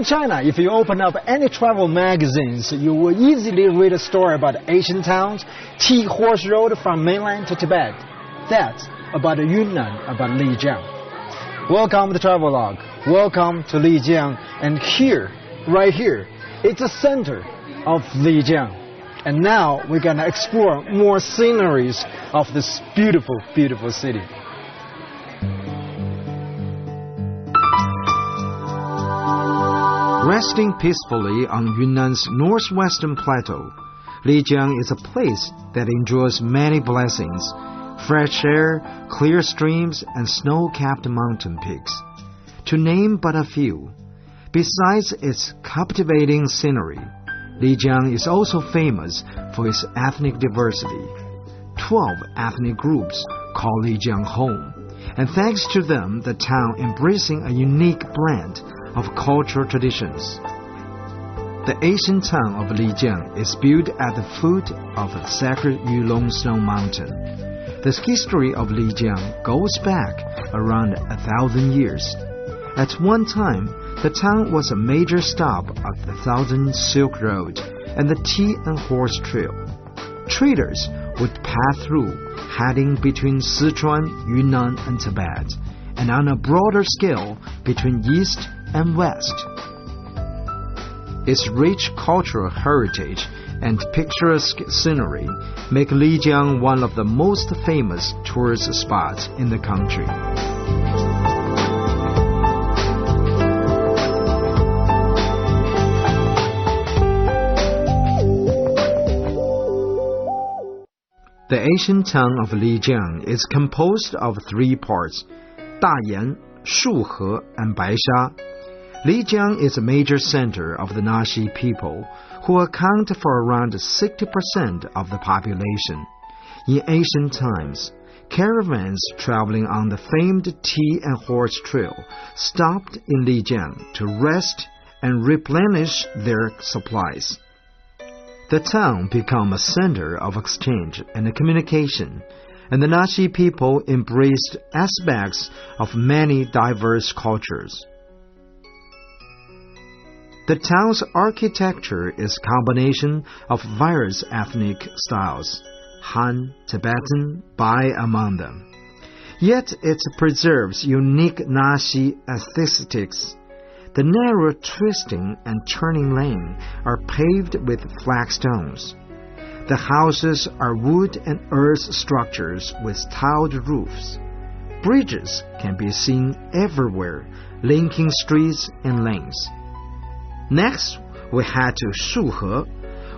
China, if you open up any travel magazines, you will easily read a story about Asian towns, tea horse road from mainland to Tibet. That's about Yunnan, about Lijiang. Welcome to Travelogue. Welcome to Lijiang. And here, right here, it's the center of Lijiang. And now we're going to explore more sceneries of this beautiful, beautiful city. Resting peacefully on Yunnan's northwestern plateau, Lijiang is a place that enjoys many blessings: fresh air, clear streams, and snow-capped mountain peaks, to name but a few. Besides its captivating scenery, Lijiang is also famous for its ethnic diversity. 12 ethnic groups call Lijiang home, and thanks to them, the town embracing a unique blend of cultural traditions. The ancient town of Lijiang is built at the foot of the sacred Yulong Snow Mountain. The history of Lijiang goes back around 1,000 years. At one time, the town was a major stop of the Thousand Silk Road and the Tea and Horse Trail. Traders would pass through, heading between Sichuan, Yunnan, and Tibet, and on a broader scale between East and West. Its rich cultural heritage and picturesque scenery make Lijiang one of the most famous tourist spots in the country. The ancient town of Lijiang is composed of 3 parts: Dayan, Shuhe, and Baisha. Lijiang is a major center of the Naxi people, who account for around 60% of the population. In ancient times, caravans traveling on the famed Tea and Horse Trail stopped in Lijiang to rest and replenish their supplies. The town became a center of exchange and communication, and the Naxi people embraced aspects of many diverse cultures. The town's architecture is a combination of various ethnic styles, Han, Tibetan, Bai among them. Yet it preserves unique Naxi aesthetics. The narrow twisting and turning lane are paved with flagstones. The houses are wood and earth structures with tiled roofs. Bridges can be seen everywhere, linking streets and lanes. Next, we head to Shuhe,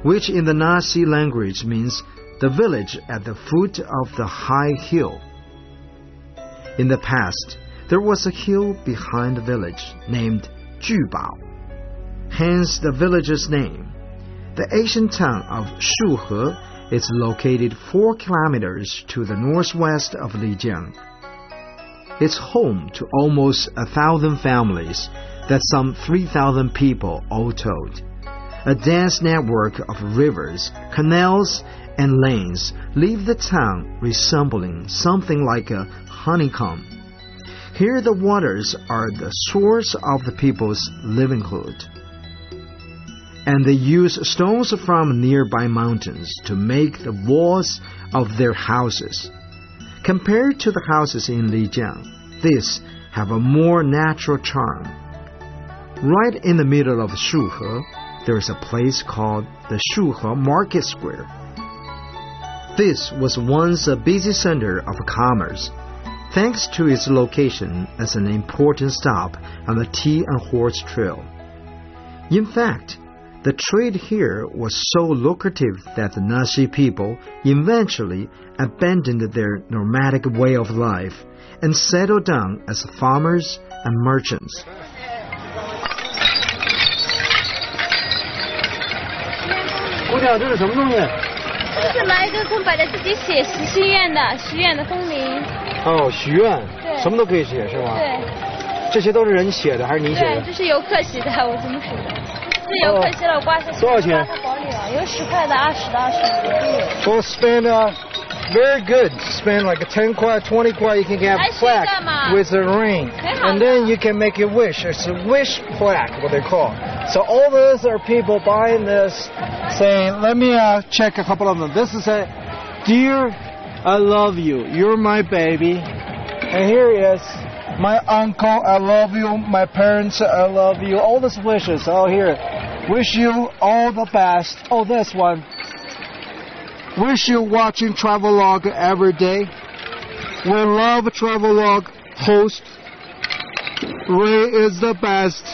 which in the Naxi language means the village at the foot of the high hill. In the past, there was a hill behind the village named Jubao, hence the village's name. The ancient town of Shuhe is located 4 kilometers to the northwest of Lijiang. It's home to almost 1,000 families, that's some 3,000 people all told. A dense network of rivers, canals, and lanes leave the town resembling something like a honeycomb. Here the waters are the source of the people's livelihood, and they use stones from nearby mountains to make the walls of their houses. Compared to the houses in Lijiang, these have a more natural charm. Right in the middle of Shuhe, there is a place called the Shuhe Market Square. This was once a busy center of commerce, thanks to its location as an important stop on the Tea and Horse Trail. In fact, the trade here was so lucrative that the Naxi people eventually abandoned their nomadic way of life and settled down as farmers and merchants. 姑娘，这是什么东西？这是来一个空白的自己写许愿的风铃。哦，许愿。对。什么都可以写是吗？对。这些都是人写的还是你写的？对，这是游客写的，我这么写的。这游客写了挂上。多少钱？挂在包里了，有10块的、20的、25的都有。For spend very good. Spend like a 10 kuai, 20 kuai, you can get a plaque with a ring. And then you can make a wish. It's a wish plaque, what they call. So all those are people buying this, saying, let me check a couple of them. This is a, dear, I love you. You're my baby. And here he is. My uncle, I love you. My parents, I love you. All these wishes. Oh, here. Wish you all the best. Oh, this one. Wish you watching Travelogue every day. We love Travelogue host. Ray is the best.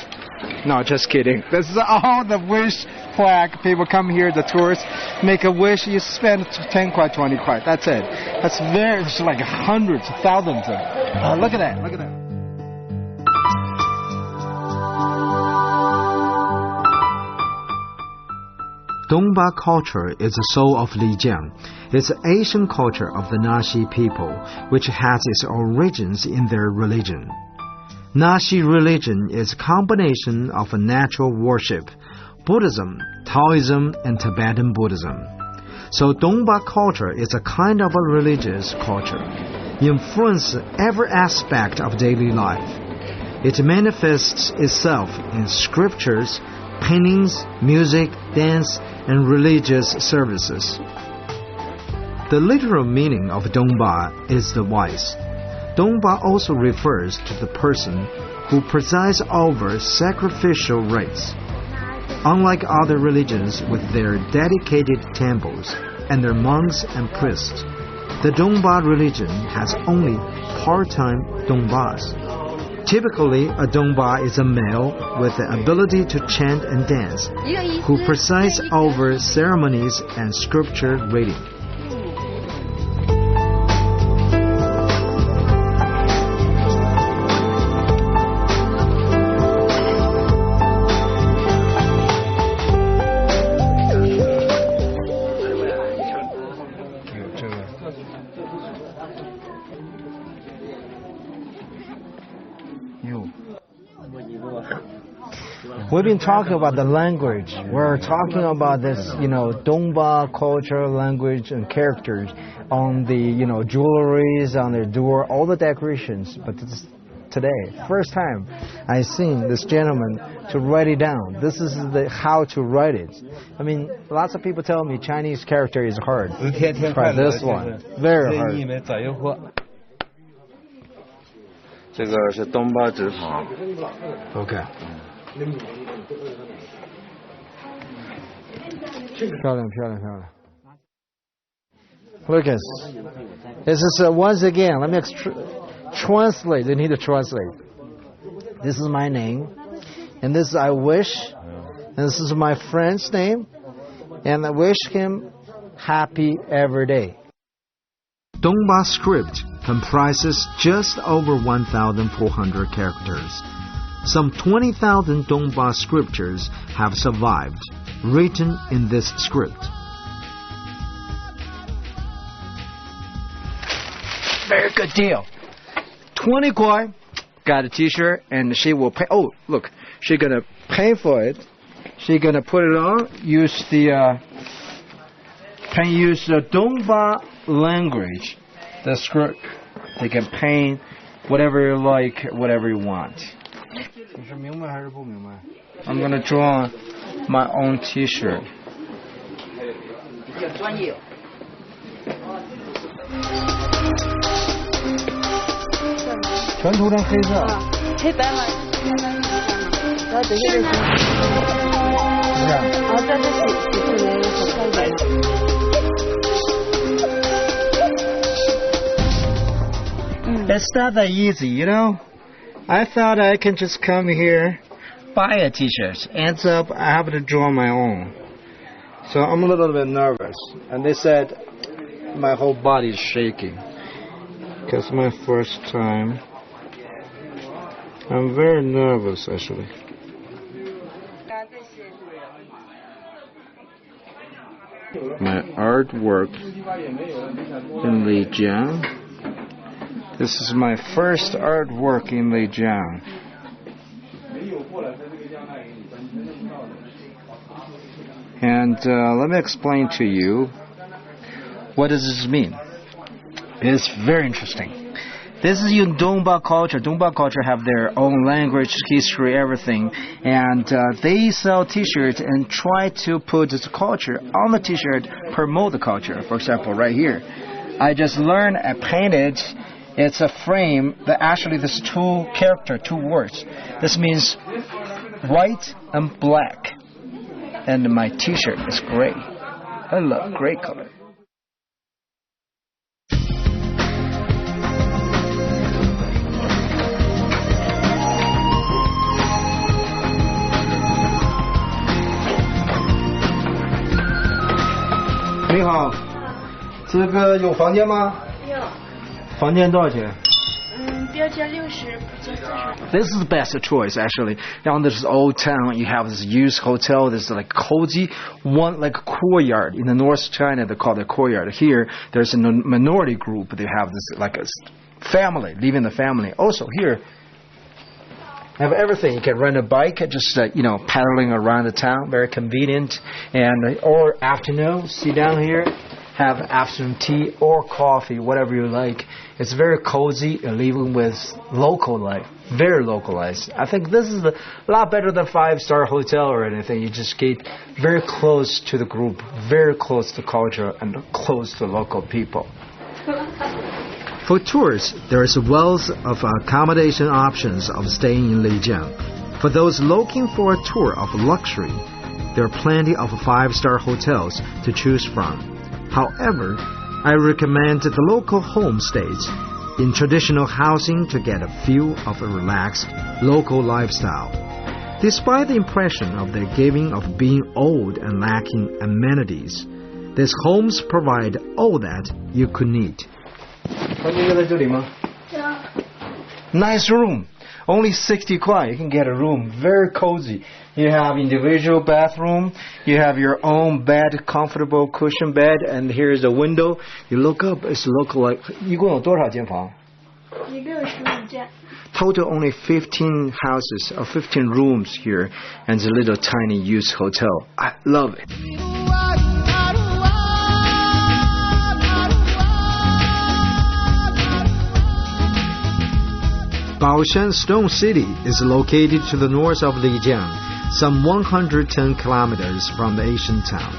No, just kidding. This is all the wish plaque. People come here, the tourists, make a wish. You spend 10 kuai, 20 kuai. That's it. That's very, it's like hundreds, thousands of. Look at that. Look at that. Dongba culture is the soul of Lijiang. It's the Asian culture of the Naxi people, which has its origins in their religion. Naxi religion is a combination of a natural worship, Buddhism, Taoism, and Tibetan Buddhism. So Dongba culture is a kind of a religious culture. It influences every aspect of daily life. It manifests itself in scriptures, paintings, music, dance, and religious services. The literal meaning of Dongba is the wise. Dongba also refers to the person who presides over sacrificial rites. Unlike other religions with their dedicated temples and their monks and priests, the Dongba religion has only part-time Dongbas. Typically, a Dongba is a male with the ability to chant and dance, who presides over ceremonies and scripture reading. We've been talking about the language. We're talking about this, Dongba culture, language, and characters on the, jewelries, on their door, all the decorations. But today, first time I seen this gentleman to write it down. This is how to write it. I mean, lots of people tell me Chinese character is hard. Try this one, very hard. 这个是东巴纸坊。 Okay. 漂亮，漂亮，漂亮。Lucas, this is once again. Let me translate. You need to translate. This is my name, and this is I wish, and this is my friend's name, and I wish him happy every day. Dongba script comprises just over 1,400 characters. Some 20,000 Dongba scriptures have survived, written in this script. Very good deal. 20 kuai, got a t-shirt, and she will pay. Oh, look, she's going to pay for it. She's going to put it on, use the Dongba language, the script. They can paint whatever you like, whatever you want. I'm going to draw my own t-shirt. 全涂成黑色。黑白嘛，然后等下就是。然后这是洗出来好看一点。It's not that easy, I thought I can just come here, buy a t-shirt. Ends up, I have to draw my own. So I'm a little bit nervous. And they said my whole body is shaking. Because it's my first time. I'm very nervous, actually. My artwork in Lijiang. This is my first artwork in Lijiang. And let me explain to you, what does this mean? It's very interesting. This is your Dongbao culture. Dongbao culture have their own language, history, everything. And they sell T-shirts and try to put this culture on the T-shirt, promote the culture. For example, right here. I just learned I painted. It's a frame that actually there's two words. This means white and black. And my T-shirt is gray. I love gray color. Ni hao, 这个有房间吗？有。房间多少钱？标价60，不加40。 This is the best choice actually. Down this old town, you have this used hotel. This is like cozy, one like a courtyard. In the North China, they call it a courtyard. Here, there's a minority group. They have this like a family, living the family. Also here, have everything. You can rent a bike, just paddling around the town. Very convenient. And or afternoon, sit down here, have afternoon tea or coffee, whatever you like. It's very cozy, living with local life, very localized. I think this is a lot better than 5-star hotel or anything. You just get very close to the group, very close to culture, and close to local people. For tourists, there is a wealth of accommodation options of staying in Lijiang. For those looking for a tour of luxury, there are plenty of 5-star hotels to choose from. However, I recommend the local homestays in traditional housing to get a feel of a relaxed local lifestyle. Despite the impression of their giving of being old and lacking amenities, these homes provide all that you could need. Nice room. Only 60 kuai. You can get a room. Very cozy. You have individual bathroom. You have your own bed, comfortable cushion bed. And here's a window. You look up. It's look like. 一共有多少间房？一共有15间。 Total only 15 houses or 15 rooms here, and it's a little tiny used hotel. I love it. Baoshan Stone City is located to the north of Lijiang, some 110 kilometers from the ancient town.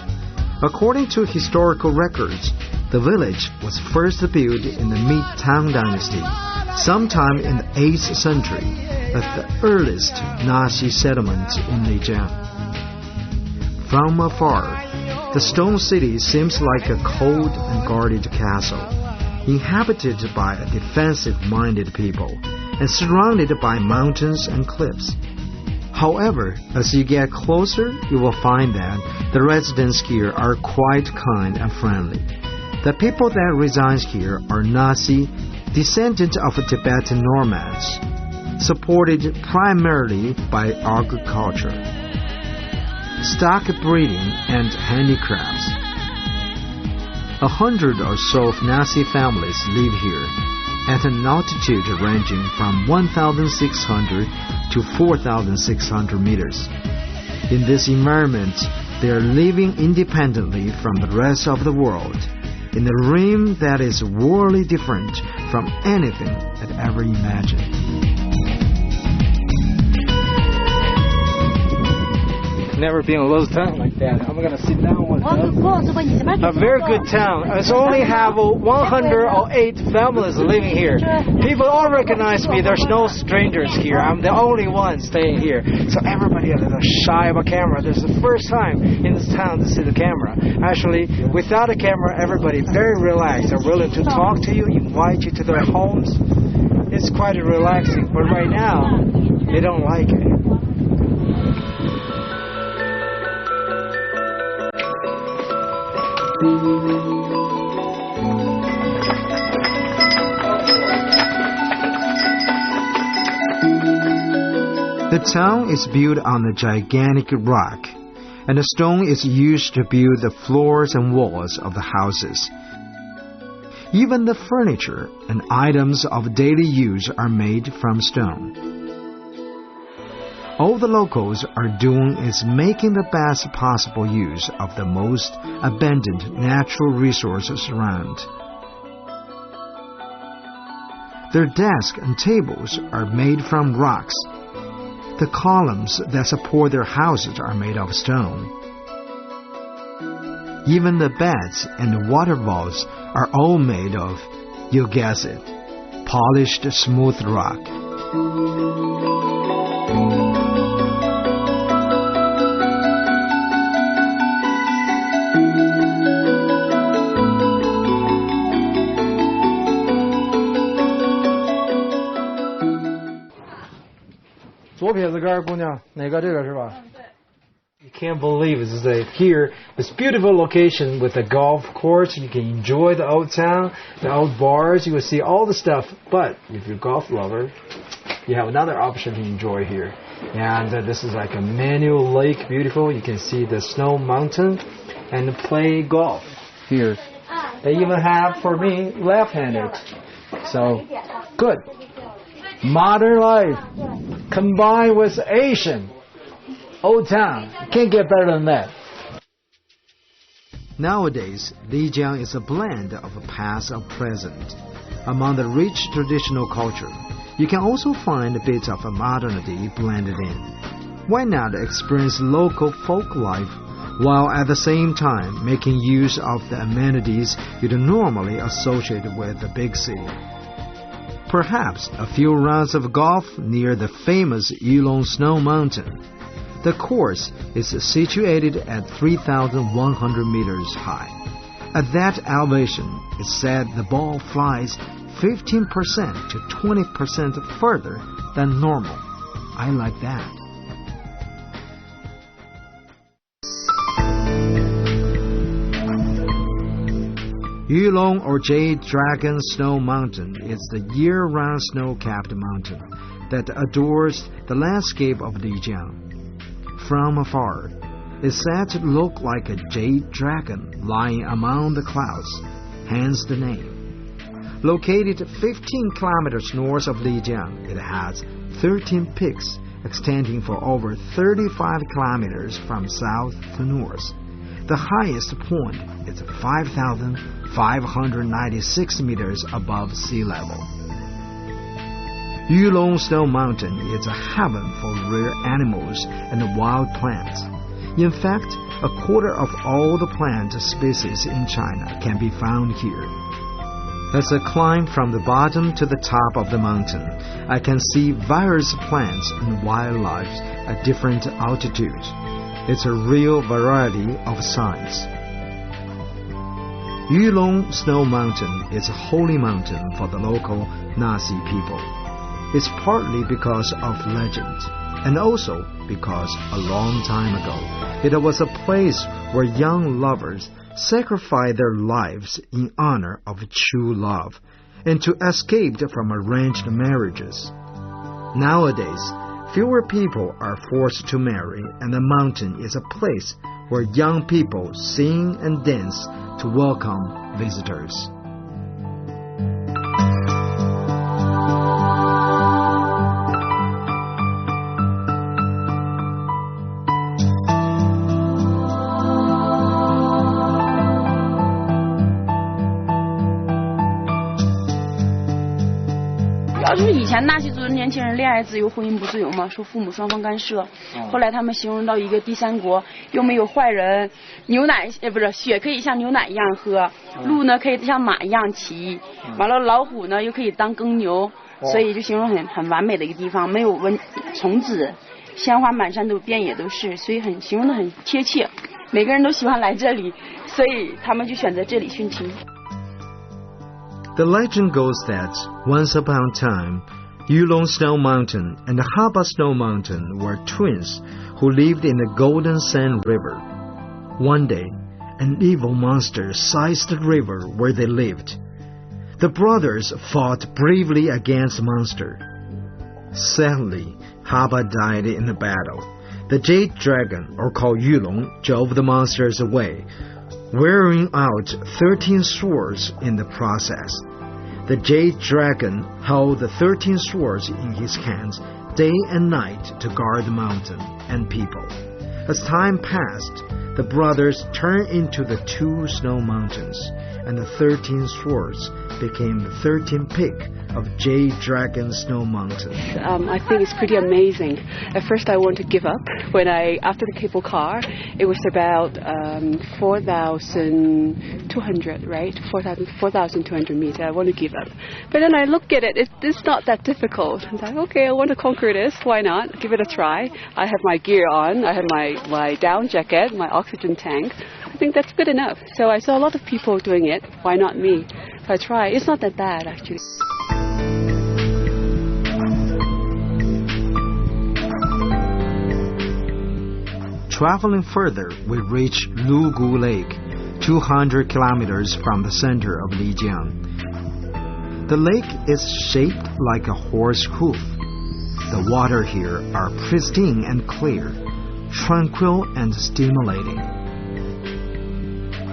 According to historical records, the village was first built in the mid-Tang dynasty, sometime in the 8th century, as the earliest Naxi settlement in Lijiang. From afar, the stone city seems like a cold and guarded castle, inhabited by a defensive-minded people, and surrounded by mountains and cliffs. However, as you get closer, you will find that the residents here are quite kind and friendly. The people that reside here are Naxi, descendants of Tibetan nomads, supported primarily by agriculture, stock breeding, and handicrafts. 100 or so Naxi families live here, at an altitude ranging from 1,600 to 4,600 meters. In this environment, they are living independently from the rest of the world, in a realm that is wholly different from anything I'd ever imagined. Never been a little town like that. I'm gonna sit down with a very good town. It's only have 108 families living here. People all recognize me. There's no strangers here. I'm the only one staying here. So everybody is a little shy of a camera. This is the first time in this town to see the camera. Actually, without a camera, everybody very relaxed. They're willing to talk to you, invite you to their homes. It's quite relaxing. But right now, they don't like it. The town is built on a gigantic rock, and the stone is used to build the floors and walls of the houses. Even the furniture and items of daily use are made from stone. All the locals are doing is making the best possible use of the most abundant natural resources around. Their desks and tables are made from rocks. The columns that support their houses are made of stone. Even the beds and the water vaults are all made of, you guess it, polished smooth rock. You can't believe it. This is here, this beautiful location with a golf course. You can enjoy the old town, the old bars. You will see all the stuff. But if you're a golf lover, you have another option to enjoy here. And this is like a manual lake, beautiful. You can see the snow mountain and play golf here. They even have, for me, left-handed. So, good. Modern life combined with Asian. Old town. Can't get better than that. Nowadays, Lijiang is a blend of past and present. Among the rich traditional culture, you can also find bits of modernity blended in. Why not experience local folk life while at the same time making use of the amenities you'd normally associate with the big city? Perhaps a few rounds of golf near the famous Yulong Snow Mountain. The course is situated at 3,100 meters high. At that elevation, it's said the ball flies 15% to 20% further than normal. I like that. Yulong or Jade Dragon Snow Mountain is the year-round snow-capped mountain that adorns the landscape of Lijiang. From afar, it's said to look like a jade dragon lying among the clouds, hence the name. Located 15 kilometers north of Lijiang, it has 13 peaks extending for over 35 kilometers from south to north. The highest point is 5,596 meters above sea level. Yulong Snow Mountain is a heaven for rare animals and wild plants. In fact, a quarter of all the plant species in China can be found here. As I climb from the bottom to the top of the mountain, I can see various plants and wildlife at different altitudes. It's a real variety of signs. Yulong Snow Mountain is a holy mountain for the local Nasi people. It's partly because of legend, and also because a long time ago, it was a place where young lovers sacrificed their lives in honor of true love, and to escape from arranged marriages. Nowadays, fewer people are forced to marry, and the mountain is a place where young people sing and dance to welcome visitors.就是以前纳西族的年轻人恋爱自由，婚姻不自由嘛，说父母双方干涉。后来他们形容到一个第三国，又没有坏人，牛奶不是血可以像牛奶一样喝，鹿呢可以像马一样骑，完了老虎呢又可以当耕牛，所以就形容很完美的一个地方，没有虫子，鲜花满山都遍野都是，所以形容的很贴切，每个人都喜欢来这里，所以他们就选择这里殉情。The legend goes that once upon a time, Yulong Snow Mountain and Haba Snow Mountain were twins who lived in the Golden Sand River. One day, an evil monster seized the river where they lived. The brothers fought bravely against the monster. Sadly, Haba died in the battle. The Jade Dragon, or called Yulong, drove the monsters away, wearing out 13 swords in the process. The Jade Dragon held the 13 swords in his hands day and night to guard the mountain and people. As time passed, the brothers turned into the 2 snow mountains, and the 13 swords became the 13 peaks of Jade Dragon Snow Mountain. I think it's pretty amazing. At first I wanted to give up. After the cable car, it was about 4,200, right? 4,200 meters. I want to give up. But then I look at it, it's not that difficult. I'm like, okay, I want to conquer this. Why not? Give it a try. I have my gear on. I have my down jacket, my oxygen tank. I think that's good enough. So I saw a lot of people doing it. Why not me? So I try. It's not that bad, actually. Traveling further, we reach Lugu Lake, 200 kilometers from the center of Lijiang. The lake is shaped like a horse hoof. The water here are pristine and clear, tranquil and stimulating.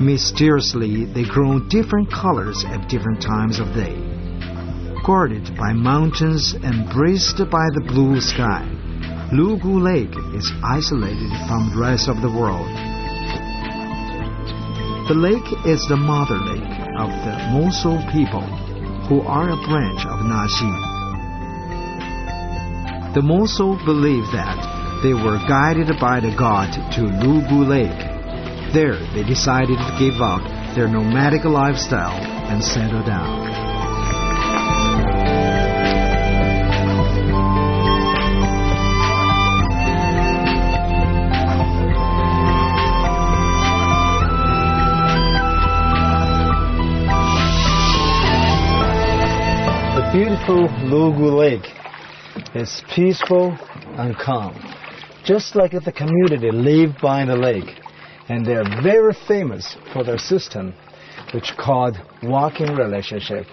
Mysteriously, they grow different colors at different times of day. Guarded by mountains and braced by the blue sky, Lugu Lake is isolated from the rest of the world. The lake is the mother lake of the Mosul people, who are a branch of Naxi. The Mosul believe that they were guided by the god to Lugu Lake. There, they decided to give up their nomadic lifestyle and settle down. Beautiful Lugu Lake is peaceful and calm, just like the community live by the lake, and they're very famous for their system, which called walking relationship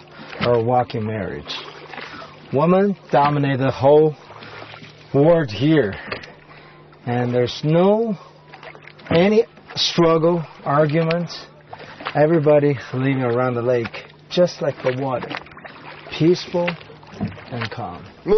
or walking marriage. Women dominate the whole world here, and there's no any struggle, arguments. Everybody living around the lake, just like the water. Peaceful and calm. The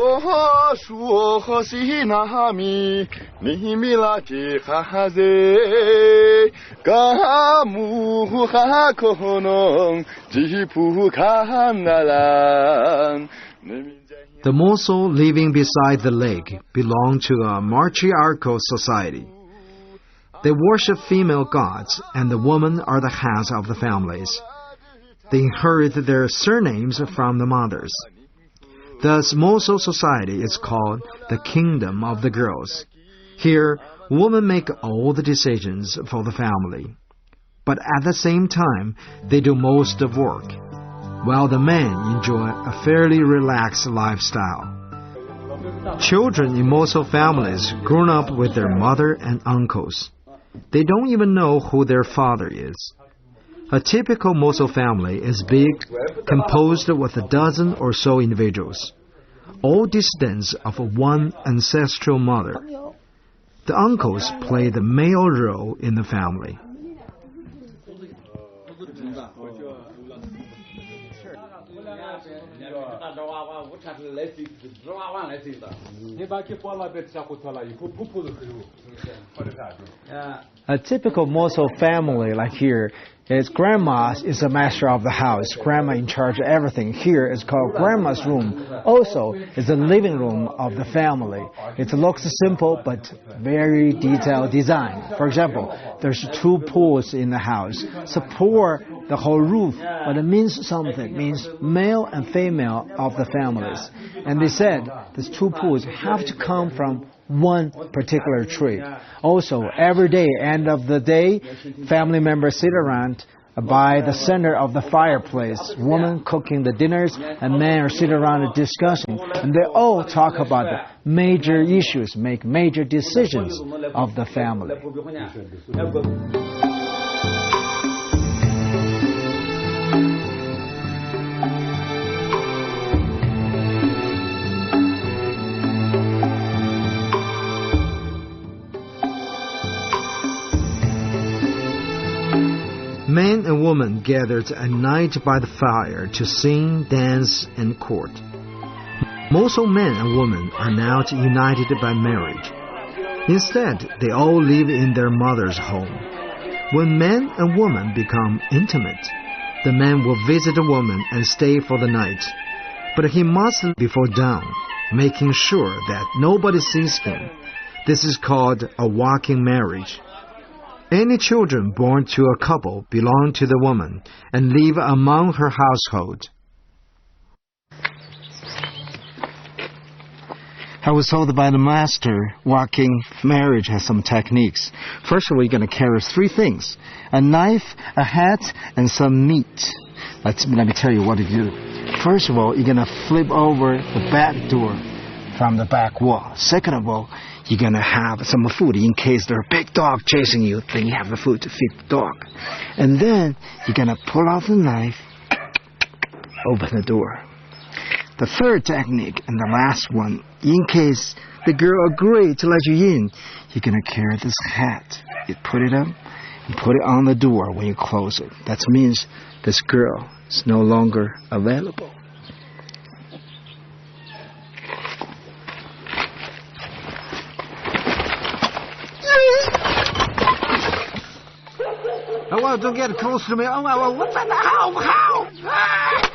Mosul living beside the lake belong to a matriarchal society. They worship female gods, and the women are the heads of the families. They inherit their surnames from the mothers. Thus, Mosul society is called the Kingdom of the Girls. Here, women make all the decisions for the family. But at the same time, they do most of work, while the men enjoy a fairly relaxed lifestyle. Children in Mosul families grow up with their mother and uncles. They don't even know who their father is. A typical Mosul family is big, composed with a dozen or so individuals, all descendants of one ancestral mother. The uncles play the male role in the family. A typical Mosul family like here is grandma is the master of the house. Grandma in charge of everything. Here is called grandma's room. Also, it's the living room of the family. It looks simple but very detailed design. For example, there's 2 pools in the house. Support the whole roof, but it means something. It means male and female of the families. And they said these 2 pools have to come from one particular tree. Also, every day, end of the day, family members sit around by the center of the fireplace. Women cooking the dinners and men are sitting around discussing. And they all talk about the major issues, make major decisions of the family. Men and women gathered at night by the fire to sing, dance, and court. Mosul men and women are now united by marriage. Instead, they all live in their mother's home. When man and woman become intimate, the man will visit the woman and stay for the night. But he must leave before dawn, making sure that nobody sees him. This is called a walking marriage. Any children born to a couple belong to the woman and live among her household. I was told by the master, walking marriage has some techniques. First of all, you're going to carry 3 things: a knife, a hat, and some meat. Let me tell you what to do. First of all, you're going to flip over the back door from the back wall. Second of all, you're going to have some food in case there's a big dog chasing you, then you have the food to feed the dog. And then you're going to pull out the knife, open the door. The third technique and the last one, in case the girl agrees to let you in, you're going to carry this hat. You put it up and put it on the door when you close it. That means this girl is no longer available. Oh, well, don't get close to me. Oh, well, what the hell? How?